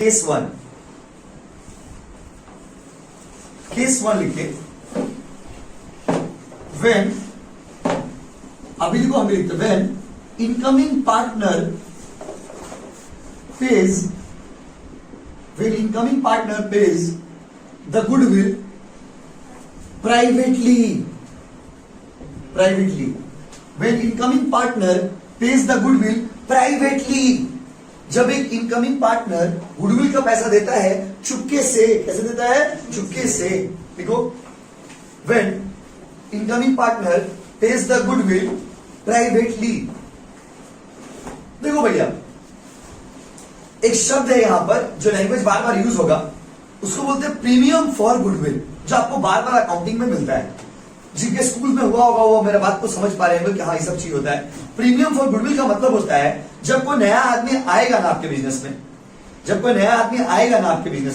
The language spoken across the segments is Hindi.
केस वन लिखे व्हेन, अभी देखो हम लिखते when incoming partner pays the goodwill privately when incoming partner pays the goodwill privately, जब एक इनकमिंग पार्टनर गुडविल का पैसा देता है चुपके से, कैसे देता है? चुपके से। देखो when incoming partner pays the goodwill privately, देखो भैया एक शब्द है यहां पर जो लैंग्वेज बार बार यूज होगा, उसको बोलते हैं प्रीमियम फॉर गुडविल, जो आपको बार बार अकाउंटिंग में मिलता है। जिनके स्कूल में हुआ होगा वो मेरे बात को समझ पा रहे हैं कि हाँ ये सब चीज होता है। प्रीमियम फॉर गुडविल का मतलब होता है जब कोई नया आदमी आएगा ना आपके बिजनेस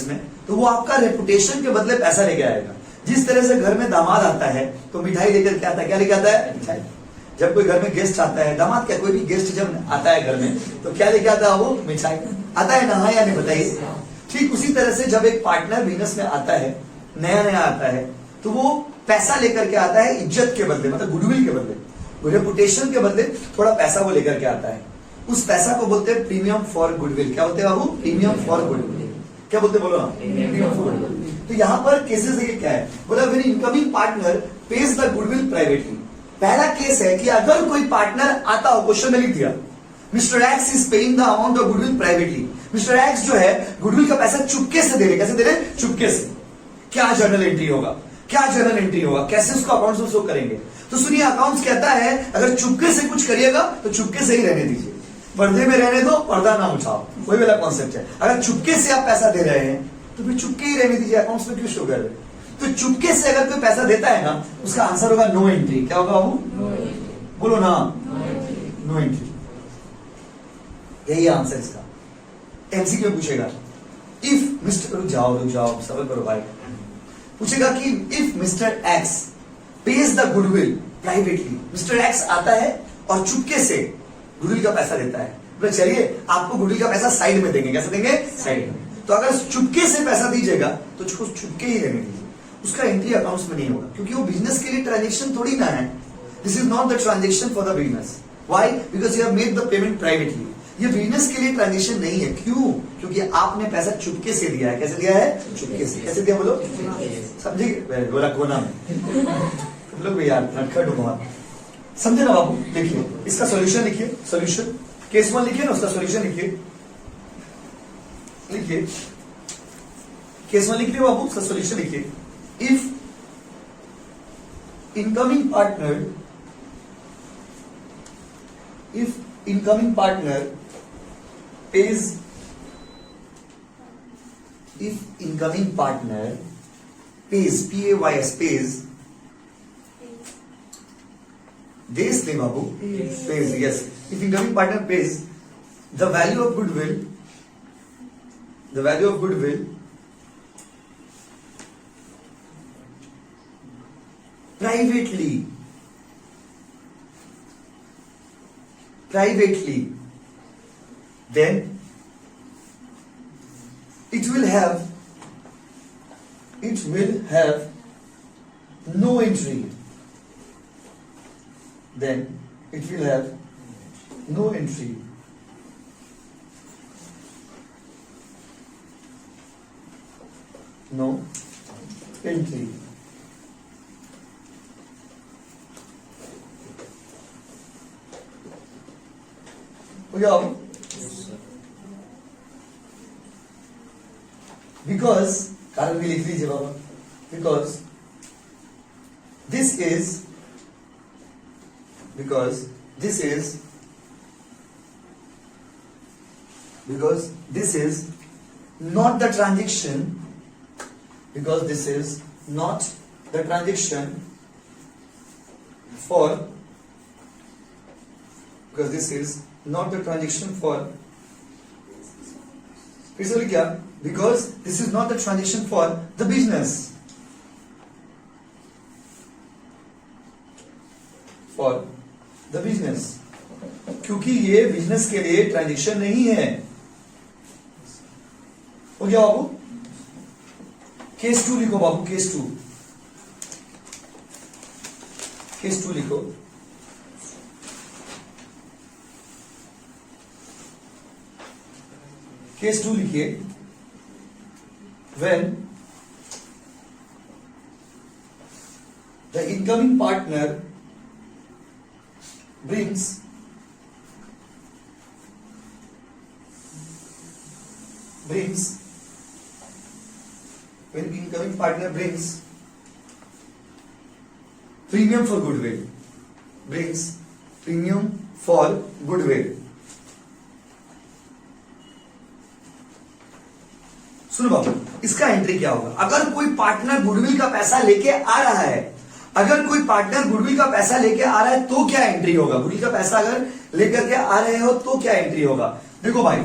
में, तो वो आपका रेपुटेशन के बदले पैसा लेके आएगा। जिस तरह से घर में दामाद आता है तो मिठाई लेकर के आता है, क्या लेके आता है? मिठाई। जब कोई घर में गेस्ट आता है, दामाद क्या कोई भी गेस्ट जब आता है घर में तो क्या लेके आता है? वो मिठाई आता है ना, या नहीं बताइए? ठीक उसी तरह से जब एक पार्टनर बिजनेस में आता है, नया आता है, तो वो पैसा लेकर के आता है इज्जत के बदले, मतलब गुडविल के बदले, रेपुटेशन के बदले थोड़ा पैसा वो लेकर के आता है। उस पैसा को बोलते हैं प्रीमियम फॉर गुडविल। क्या बोलते हैं बाबू? Premium for goodwill. क्या बोलते बोलो ना? Premium for goodwill. तो यहां पर केसेस ये क्या है? बोला when incoming partner page the goodwill privately. पहला केस है कि अगर कोई पार्टनर आता हो, क्वेश्चन में लिख दिया mister x is paying the amount of goodwill privately. Mister x जो है गुडविल का पैसा चुपके से दे रहे। कैसे दे रहे? चुपके से। क्या जर्नल एंट्री होगा? कैसे उसको अकाउंट्स में शो करेंगे? तो सुनिए, अकाउंट्स कहता है अगर चुपके से कुछ करिएगा तो चुपके से ही रहने दीजिए, पर्दे में रहने दो, पर्दा ना उठाओ, वही वाला कॉन्सेप्ट है। अगर चुपके से आप पैसा दे रहे हैं तो फिर चुपके ही रहने दीजिए, अकाउंट्स में क्यों शो कर रहे हैं? तो चुपके से अगर कोई पैसा देता है ना, उसका आंसर होगा नो एंट्री। क्या होगा वो? बोलो ना, नो एंट्री। यही आंसर इसका। एमसीक्यू पूछेगा इफ मिस्टर, रुक जाओ सबर करो भाई। पूछेगा कि if mister x page the goodwill privately, mister x आता है और चुपके से गुडविल का पैसा देता है। तो चलिए आपको गुडविल का पैसा साइड में देंगे। कैसे देंगे? साइड में। तो अगर चुपके से पैसा दीजिएगा तो उसको चुपके ही रहने दीजिए, उसका एंट्री अकाउंट्स में नहीं होगा, क्योंकि वो बिजनेस के लिए ट्रांजेक्शन थोड़ी ना है। This is not the transaction for the business. Why? Because you have made the payment privately. ये बिजनेस के लिए ट्रांजेक्शन नहीं है। क्यों? क्योंकि आपने पैसा चुपके से दिया है। कैसे दिया है? चुपके से। कैसे दिया बोलो? समझे? गोला कोना में तुम लोग भी यार नटखट हो बहुत। समझे ना बाबू? लिखिए इसका सॉल्यूशन, लिखिए सॉल्यूशन। केस वन लिखिए ना, उसका सॉल्यूशन लिखिए। केस वन लिख लिया बाबू, उसका सॉल्यूशन लिखिए। If incoming partner pays P-A-Y-S pays days नहीं बाबू, pays, yes. If incoming partner pays the value of goodwill privately, then it will have no entry. Then it will have no entry. No entry. Because कारण भी लिख लीजिए बाबा। because this is not the transaction, because this is not the transaction for फिर से क्या? because this is not the transaction for the business, क्योंकि ये बिजनेस के लिए ट्रांजेक्शन नहीं है। हो गया बाबू। केस 2 लिखो बाबू, केस 2, केस 2 लिखो। केस 2 लिखिए। When the incoming partner brings when incoming partner brings premium for goodwill, brings premium for goodwill। सुनो बाबू, इसका एंट्री क्या होगा? अगर कोई पार्टनर गुडविल का पैसा लेके आ रहा है, अगर कोई पार्टनर गुडविल का पैसा लेके आ रहा है तो क्या एंट्री होगा? गुडविल का पैसा अगर लेकर के आ रहे हो तो क्या एंट्री होगा? देखो भाई,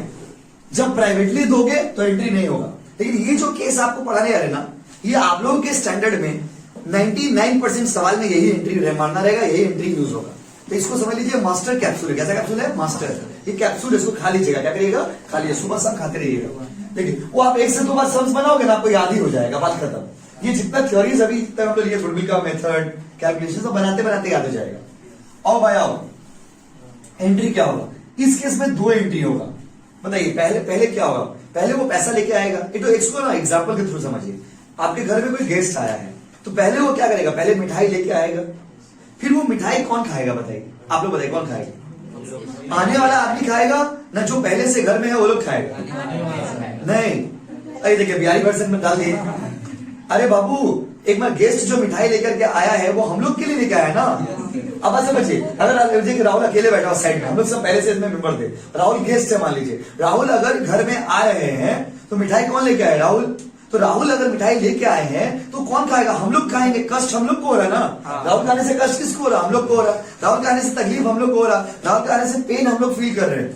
जब प्राइवेटली दोगे तो एंट्री नहीं होगा, लेकिन ये जो केस आपको पढ़ाने आ रहे ना, ये आप लोगों के स्टैंडर्ड में 99% सवाल में यही एंट्री मानना रहेगा, यही एंट्री यूज होगा। तो इसको समझ लीजिए मास्टर कैप्सूल है। कैसा कैप्सूल है? मास्टर। ये कैप्सूल, इसको खा लीजिएगा। क्या करिएगा? खा लीजिए, सुबह शाम खाते रहिएगा। देखिए, वो आप 1 से 2 बार सम्स बनाओगे ना, आपको याद ही हो जाएगा, बात खत्म। ये जितना थ्योरीज अभी तक हम लोग ये गुडविल का मेथड, कैलकुलेशन सब बनाते बनाते याद हो जाएगा। आओ भाई आओ, एंट्री क्या होगा? इस केस में 2 एंट्री होगा। बताइए, पहले क्या होगा? पहले वो पैसा लेके आएगा। ये तो इसको ना एग्जाम्पल के थ्रू समझिए। आपके घर में कोई गेस्ट आया है, तो पहले वो क्या करेगा? पहले मिठाई लेके आएगा। फिर वो मिठाई कौन खाएगा? बताइए, आप लोग बताइए, कौन खाएगा? आने वाला आदमी खाएगा ना, जो पहले से घर में है वो लोग खाएगा? नहीं, अरे देखिए बिहारी वर्जन में डाल दिए। अरे बाबू, एक बार गेस्ट जो मिठाई लेकर के आया है वो हम लोग के लिए लेके आया ना। अब बात समझिए, अगर राहुल अकेले बैठा साइड में, हम लोग सब पहले से इसमें मेंबर थे, राहुल गेस्ट है मान लीजिए। राहुल अगर घर में आ रहे हैं तो मिठाई कौन लेके आए? राहुल। तो राहुल अगर मिठाई लेके आए हैं तो कौन खाएगा? हम लोग खाएंगे। कष्ट हम लोग को हो रहा है ना। राहुल खाने से कष्ट किसको हो रहा? हम लोग को हो रहा। राहुल खाने से तकलीफ हम लोग को हो रहा। राहुल खाने से पेन हम लोग फील कर रहे हैं।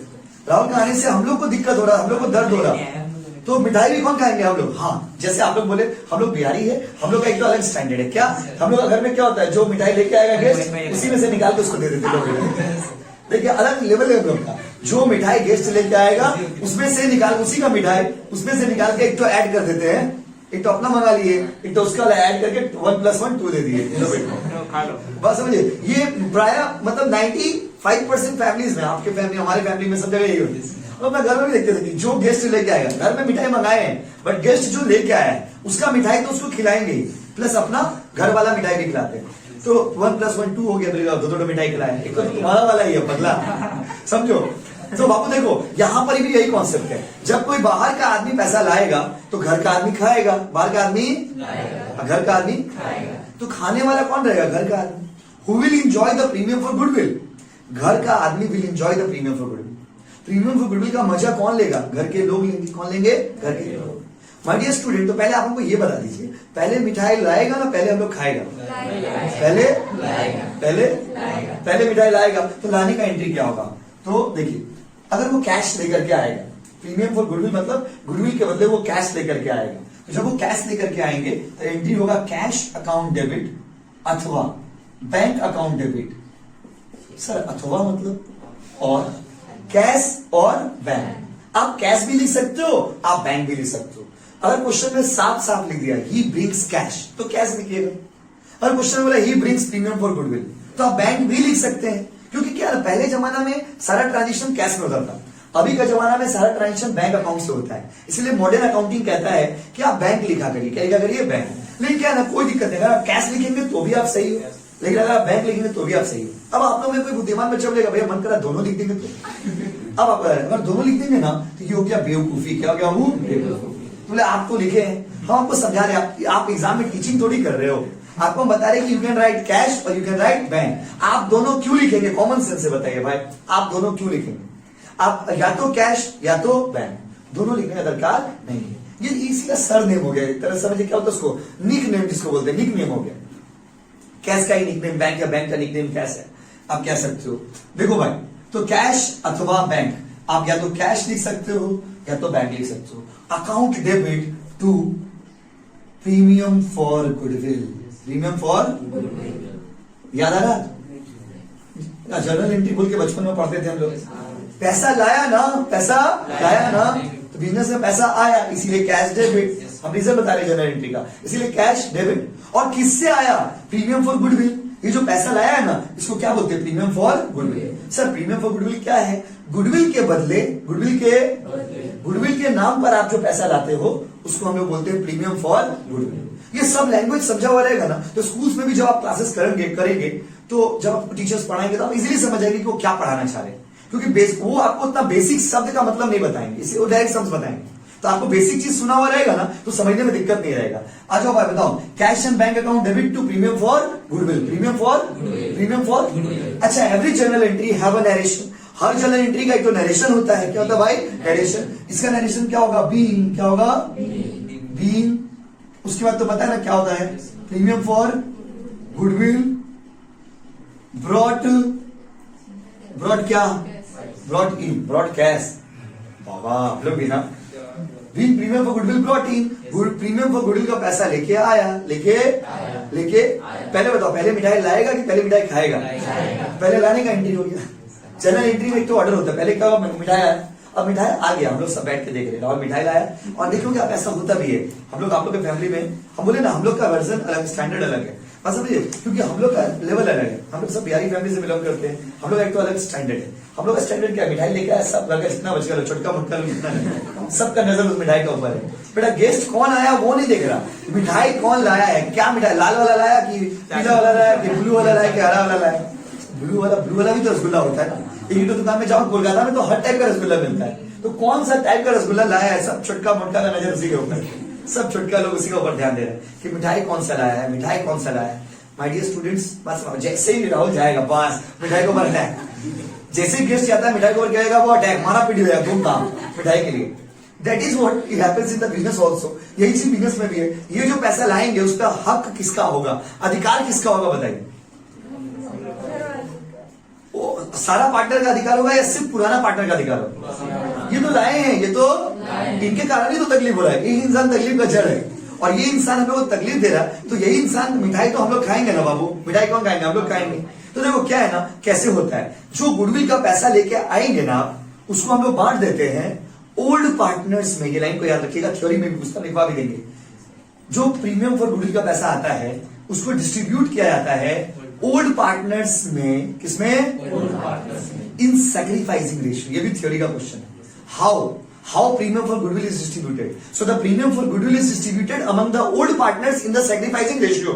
राहुल खाने से हम लोग को दिक्कत हो रहा, हम लोग को दर्द हो रहा। तो मिठाई भी कौन खाएंगे? हम लोग। हाँ, जैसे आप लोग बोले हम लोग बिहारी है, हम लोग का एक तो अलग स्टैंडर्ड है। क्या हम लोग घर में क्या होता है? जो मिठाई लेके आएगा गेस्ट, उसी में से निकाल के उसको दे देते लोग। देखिए, अलग लेवल है हम लोग का। जो मिठाई गेस्ट लेके आएगा उसमें से निकाल, उसी का मिठाई उसमें से निकाल के एक तो ऐड कर देते हैं। एक तो अपना मंगा लिए, एक तो उसका ऐड करके 1+1 2 दे दिए। बस समझिए, ये प्राय मतलब 95% फैमिलीज में, आपके फैमिली, हमारे फैमिली में सब जगह यही होती है। तो अपना घर में भी देखते थे कि जो गेस्ट लेके आएगा, घर में मिठाई मंगाए हैं बट गेस्ट जो लेके आया है उसका मिठाई तो उसको खिलाएंगे ही, प्लस अपना घर वाला मिठाई भी खिलाते हैं। तो 1+1 2 हो गया। तो 2 मिठाई खिलाए, एक तो तुम्हारा वाला ही है बदला, समझो। तो बापू देखो, यहां पर भी यही कॉन्सेप्ट है। जब कोई बाहर का आदमी पैसा लाएगा तो घर का आदमी खाएगा, बाहर का आदमी घर का आदमी खाएगा। तो खाने वाला कौन रहेगा? घर का आदमी। Who will enjoy the premium for goodwill? घर का आदमी will enjoy the premium for goodwill. Premium for goodwill का मजा कौन लेगा? घर के लोग लेंगे। कौन लेंगे? घर के लोग। माय डियर स्टूडेंट, तो पहले आप हमको ये बता दीजिए, पहले मिठाई लाएगा ना पहले हम लोग खाएगा? पहले मिठाई लाएगा। तो लाने का एंट्री क्या होगा? तो देखिए, अगर वो कैश लेकर के आएगा, प्रीमियम फॉर गुडविल मतलब गुडविल के बदले वो कैश लेकर के आएगा। तो जब वो कैश लेकर के आएंगे तो एंट्री होगा कैश अकाउंट डेबिट अथवा बैंक अकाउंट डेबिट। सर अथवा मतलब और, कैश और बैंक। आप कैश भी लिख सकते हो, आप बैंक भी लिख सकते हो। अगर क्वेश्चन में साफ साफ लिख दिया ही ब्रिंग्स कैश तो कैश लिखिएगा। अगर क्वेश्चन में बोला he brings premium for goodwill तो आप बैंक भी लिख सकते हैं। क्योंकि क्या पहले जमाना में सारा ट्रांजेक्शन कैश में होता था, अभी का जमाना में सारा ट्रांजेक्शन बैंक अकाउंट से होता है। इसलिए मॉडर्न अकाउंटिंग कहता है कि आप बैंक लिखा करिए। क्या लिखा करिए? बैंक। लेकिन क्या ना, कोई दिक्कत नहीं, अगर आप कैश लिखेंगे तो भी आप सही हो, लेकिन अगर आप बैंक लिखेंगे तो भी आप सही हो। अब आप लोग में कोई बुद्धिमान बच्चा बोलेगा भैया मन करा दोनों लिख देंगे तो अब आप अगर दोनों लिख देंगे ना तो ये हो गया बेवकूफी। क्या हो गया? वो बोले आप तो लिखे हैं, हम आपको समझा रहे हैं, आप एग्जाम में टीचिंग थोड़ी कर रहे हो। आपको हम बता रहे कि यू कैन राइट कैश और यू कैन राइट बैंक। आप दोनों क्यों लिखेंगे? कॉमन सेंस से बताइए भाई, आप दोनों क्यों लिखेंगे? आप या तो कैश या तो बैंक, दोनों लिखने का दरकार नहीं है। ये इसी का सर नेम हो गया, एक तरह समझिए क्या होता है उसको, निक नेम जिसको बोलते हैं, निक नेम हो गया। कैश का ही निक नेम बैंक, या बैंक का निक नेम कैश है, आप कह सकते हो। देखो भाई, तो कैश अथवा बैंक, आप या तो कैश लिख सकते हो या तो बैंक लिख सकते हो। Account debit to premium for goodwill, premium for goodwill याद आ रहा? जर्नल एंट्री बोल के बचपन में पढ़ते थे हम लोग। पैसा लाया ना, पैसा लाया ना, तो बिजनेस में पैसा आया, इसीलिए कैश डेबिट। हम रीजन बता रहे जनरल एंट्री का, इसीलिए कैश डेबिट। और किससे आया? Premium for goodwill. ये जो पैसा लाया है ना, इसको क्या बोलते हैं? Premium for goodwill. Sir premium for goodwill क्या है? गुडविल के बदले, गुडविल के नाम पर आप जो पैसा लाते हो उसको हम लोग बोलते हैं प्रीमियम फॉर गुडविल। ये सब लैंग्वेज समझा हुआ रहेगा ना, तो स्कूल्स में भी जब आप क्लासेस करेंगे तो जब आपको टीचर्स पढ़ाएंगे तो आप इजीली समझ जाएंगे कि वो क्या पढ़ाना चाह रहे हैं, क्योंकि वो आपको उतना बेसिक शब्द का मतलब नहीं बताएंगे, इसे वो डायरेक्ट शब्द बताएंगे। तो आपको बेसिक चीज सुना हुआ रहेगा ना, तो समझने में दिक्कत नहीं रहेगा। आ जाओ भाई बताओ, cash and bank account debit to premium for goodwill. Premium for अच्छा, every journal entry have a narration. हर जर्नल एंट्री का एक तो नरेशन होता है। क्या होता है भाई? नरेशन। इसका नरेशन क्या होगा? बीइंग। क्या होगा? बीइंग। उसके बाद तो पता है ना क्या होता है? प्रीमियम फॉर गुडविल ब्रॉट क्या? Brought in, brought cash. बाबा आप लोग भी ना, premium for goodwill brought in. Premium for goodwill का पैसा लेके आया, लेके पहले बताओ, पहले मिठाई लाएगा कि पहले मिठाई खाएगा? पहले लाने का एंट्री हो गया। जनरल एंट्री में एक तो ऑर्डर होता है, पहले क्या होगा? मिठाई आया। अब मिठाई आ गया, हम लोग सब बैठ के देख रहे हैं और मिठाई लाया। और देखोगे आप, ऐसा होता भी है। हम लोग, आप लोग के फैमिली में, हम बोले ना, हम लोग का वर्जन अलग, स्टैंडर्ड अलग है, बस समझिए, क्योंकि हम लोग का लेवल अलग है। हम लोग सब बिहारी फैमिली से बिलोंग करते हैं। हम लोग एक तो अलग स्टैंडर्ड है। हम लोग का स्टैंडर्ड क्या? मिठाई लेके आया, सब लगा जितना बच गया, छोटका मोटका लोग जितना नहीं, सबका नजर उस मिठाई के ऊपर है। बेटा गेस्ट कौन आया वो नहीं देख रहा, मिठाई कौन लाया है, क्या मिठाई, लाल वाला लाया कि पीला वाला लाया कि ब्लू वाला लाया कि हरा वाला लाया? ब्लू वाला भी तो रसगुल्ला होता है ना। एक तो दुकान में जाओ, कोलकाता में तो हर टाइप का रसगुल्ला मिलता है, तो कौन सा टाइप का रसगुल्ला लाया है? सब छोटका मोटका का नजर उसी के ऊपर, सब छोटका लोग उसी के ऊपर ध्यान दे रहे हैं कि मिठाई कौन सा लाया है, मिठाई कौन सा लाया है। माय डियर स्टूडेंट्स, बस जैसे ही राहुल जाएगा बस मिठाई के ऊपर अटैक। जैसे ही गेस्ट आता है मिठाई के ऊपर क्या वो अटैक, मारा पीटी हो जाएगा, धूमधाम मिठाई के लिए। That is what it happens in the business also. यही चीज बिजनेस में भी है। ये जो पैसा लाएंगे उसका हक किसका होगा, अधिकार किसका होगा बताइए? सारा पार्टनर का अधिकार होगा या सिर्फ पुराना पार्टनर का अधिकार होगा? ये तो लाए हैं, ये तो इनके कारण ही तो तकलीफ हो रहा है। ये इंसान तकलीफ का जड़ है और ये इंसान हमें वो तकलीफ दे रहा है। तो यही इंसान, मिठाई तो हम लोग खाएंगे ना बाबू, मिठाई कौन खाएंगे? हम लोग खाएंगे। तो देखो क्या है ना, कैसे होता है, जो गुडविल का पैसा लेके आएंगे ना, उसको हम लोग बांट देते हैं ओल्ड पार्टनर्स में। ये लाइन को याद रखिएगा, थ्योरी में भी पूछता, लिखवा भी देंगे। जो प्रीमियम फॉर गुडविल का पैसा आता है उसको डिस्ट्रीब्यूट किया जाता है ओल्ड पार्टनर्स में। किसमें? इन सैक्रिफाइसिंग रेशियो। ये भी थ्योरी का क्वेश्चन है। How premium for goodwill is distributed? So the premium for goodwill is distributed among the old partners in the sacrificing ratio.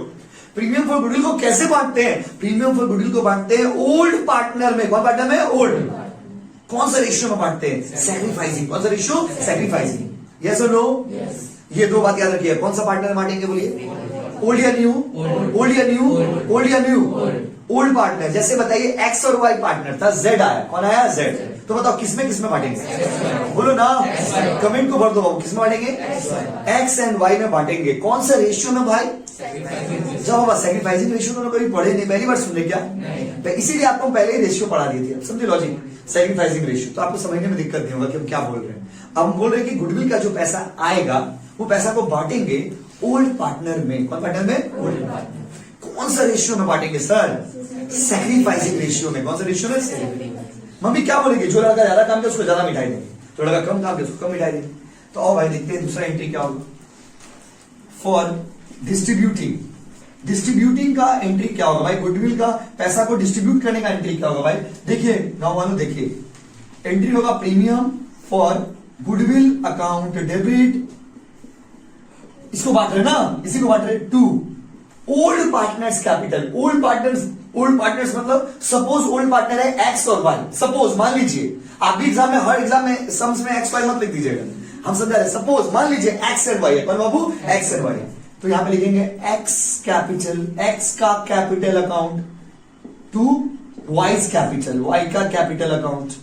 Premium for goodwill को कैसे बांटते हैं? प्रीमियम फॉर गुडविल को बांटते हैं ओल्ड पार्टनर में। कौन पार्टनर में? ओल्ड। कौन सा रेशियो में बांटते हैं? सैक्रिफाइसिंग। कौन सा रेशियो? सैक्रिफाइसिंग। यस और नो? ये दो बात याद रखिए। कौन सा पार्टनर बांटेंगे बोलिए? ओल्ड या न्यू? ओल्ड या न्यू? ओल्ड या न्यू? Old partner. जैसे बताइए एक्स और वाई पार्टनर था, जेड आया। कौन आया? जेड। तो बताओ किसमें बांटेंगे? बोलो ना, कमेंट को भर दो बाबू। किसमें बांटेंगे? एक्स एंड वाई में बांटेंगे। कौन सा रेशियो में भाई? जब बाबा सैक्रिफाइसिंग रेशियो तो कभी पढ़े नहीं, पहली बार सुन रहे क्या? तो इसीलिए आपको पहले ही रेशियो पढ़ा दी थी। समझे लॉजिक? Sacrificing ratio. तो आपको समझने में दिक्कत नहीं होगा कि हम क्या बोल रहे हैं। अब हम बोल रहे हैं कि गुडविल का जो पैसा आएगा वो पैसा को बांटेंगे ओल्ड पार्टनर में। कौन पार्टनर में? Old partner. कौन सा रेशियो में बांटेंगे सर? सैक्रिफाइसिंग रेशियो में। कौन सा रेशियो में? मम्मी क्या बोलेगी? जो लड़का ज्यादा काम किया उसको ज्यादा मिठाई देंगे, जो लड़का कम काम किया उसको कम मिठाई देंगे। तो आओ भाई देखते हैं दूसरा एंट्री क्या होगा। फॉर डिस्ट्रीब्यूटिंग का एंट्री क्या होगा भाई? गुडविल का पैसा को डिस्ट्रीब्यूट करने का एंट्री क्या होगा भाई? देखिए गांव वालों, देखिए एंट्री होगा premium for goodwill account debit. इसको बांट रहे ना, इसी को बांट रहे to old partners capital. Old partners मतलब सपोज ओल्ड पार्टनर है एक्स और वाई। सपोज मान लीजिए, आप भी एग्जाम में, हर एग्जाम में सम्स में एक्स वाई मत लिख दीजिएगा, हम समझा रहे। सपोज मान लीजिए एक्स एंड वाई है। कौन बाबू? X and Y. तो यहां पे लिखेंगे एक्स कैपिटल, एक्स का capital account to Y's capital, Y का कैपिटल अकाउंट।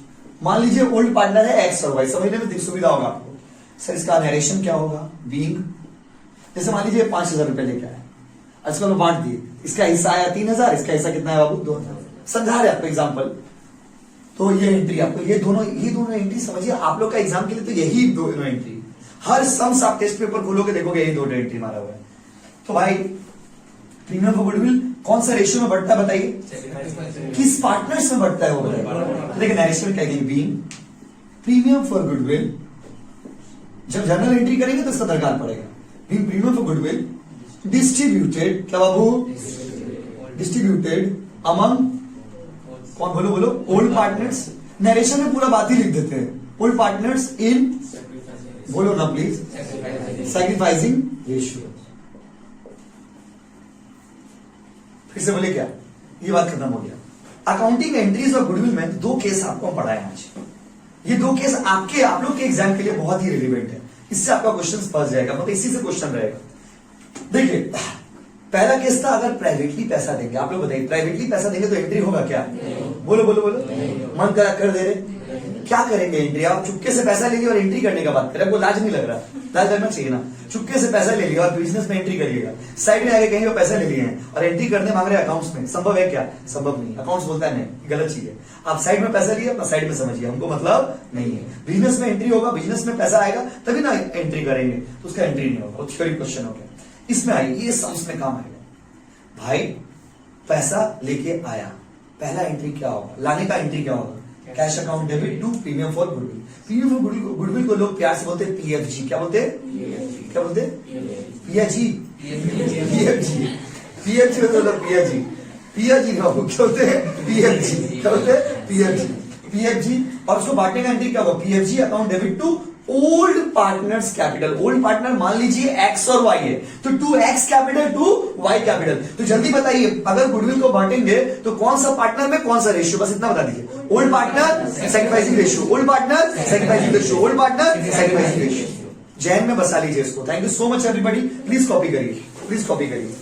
मान लीजिए ओल्ड पार्टनर है एक्स और वाई। समझने में सुविधा होगा आपको। सर इसका नरेशन क्या होगा? बीइंग। जैसे मान लीजिए 5,000 रुपए लेके आया, इसको हम बांट दिए। इसका हिस्सा आया 3,000, इसका हिस्सा कितना है बाबू? 2,000। समझा रहे आपको एग्जाम्पल। तो ये एंट्री आपको, ये दोनों एंट्री समझिए आप लोग का एग्जाम के लिए। तो यही दोनों एंट्री, हर सम्स आप टेस्ट पेपर खोलोगे देखोगे यही दो एंट्री मारा हुआ है। तो भाई प्रीमियम फॉर गुडविल कौन सा रेशियो में बढ़ता है बताइए? किस पार्टनर्स में बढ़ता है वो बताइए? देखिए नरेशन क्या है? बीइंग प्रीमियम फॉर गुडविल जब जर्नल एंट्री करेंगे तो इसका दरकार पड़ेगा। प्रीमियम फॉर गुडविल डिस्ट्रीब्यूटेड, क्या बाबू, डिस्ट्रीब्यूटेड अमंग, कौन, बोलो बोलो, ओल्ड पार्टनर्स। नरेशन में पूरा बात ही लिख देते हैं, ओल्ड पार्टनर्स इन, बोलो ना प्लीज, सैक्रिफाइसिंग रेशियो। फिर से बोले क्या, ये बात खत्म हो गया। अकाउंटिंग एंट्रीज और गुडविल में दो केस आपको पढ़ाए आज। ये दो केस आप लोग के एग्जाम के लिए बहुत ही रिलेवेंट है, इससे आपका क्वेश्चन फंस जाएगा, मतलब इसी से क्वेश्चन रहेगा। देखिए पहला केस था, अगर प्राइवेटली पैसा देंगे, आप लोग बताइए प्राइवेटली पैसा देंगे तो एंट्री होगा क्या, बोलो बोलो बोलो, मन करा कर दे रहे, क्या करेंगे एंट्री, आप चुपके से पैसा ले लिया और एंट्री करने का बात करें, आपको लाज नहीं लग रहा, लाज लगना चाहिए ना, चुपके से पैसा ले लिया और बिजनेस में एंट्री करिएगा, साइड में आगे कहीं वो पैसा ले लिए हैं और एंट्री करने मांग रहे हैं अकाउंट्स में, संभव है क्या, संभव नहीं, अकाउंट्स बोलता है नहीं, गलत चीज है। आप साइड में पैसा लिए, अपना साइड में समझिए, हमको मतलब नहीं है। बिजनेस में एंट्री होगा, बिजनेस में पैसा आएगा तभी ना एंट्री करेंगे, तो उसका एंट्री नहीं होगा, थ्योरी क्वेश्चन हो गया। इसमें आइए, ये सम्स में काम आएगा। भाई पैसा लेके आया, पहला एंट्री क्या होगा, लाने का एंट्री क्या होगा, cash account debit to premium for goodwill. Premium for goodwill को लोग प्यार से बोलते हैं पीएफजी, क्या बोलते हैं, क्या बोलते हैं, पीएफजी, पीएफजी, पीएफजी मतलब पीएफजी, पीएफजी क्या बोलते हैं, पीएफजी, क्या बोलते हैं, पीएफजी, पीएफजी। और उसको बांटने का एंट्री क्या होगा, PFG account debit to old partners capital. Old partner मान लीजिए एक्स और वाई है, तो 2x capital to y capital. तो जल्दी बताइए, अगर गुडविल को बांटेंगे तो कौन सा पार्टनर में कौन सा रेशियो, बस इतना बता दीजिए। Old partner sacrificing ratio, old partner sacrificing ratio, old partner sacrificing ratio. Jain में बसा लीजिए इसको। Thank you so much everybody, please copy करिए, प्लीज कॉपी करिए।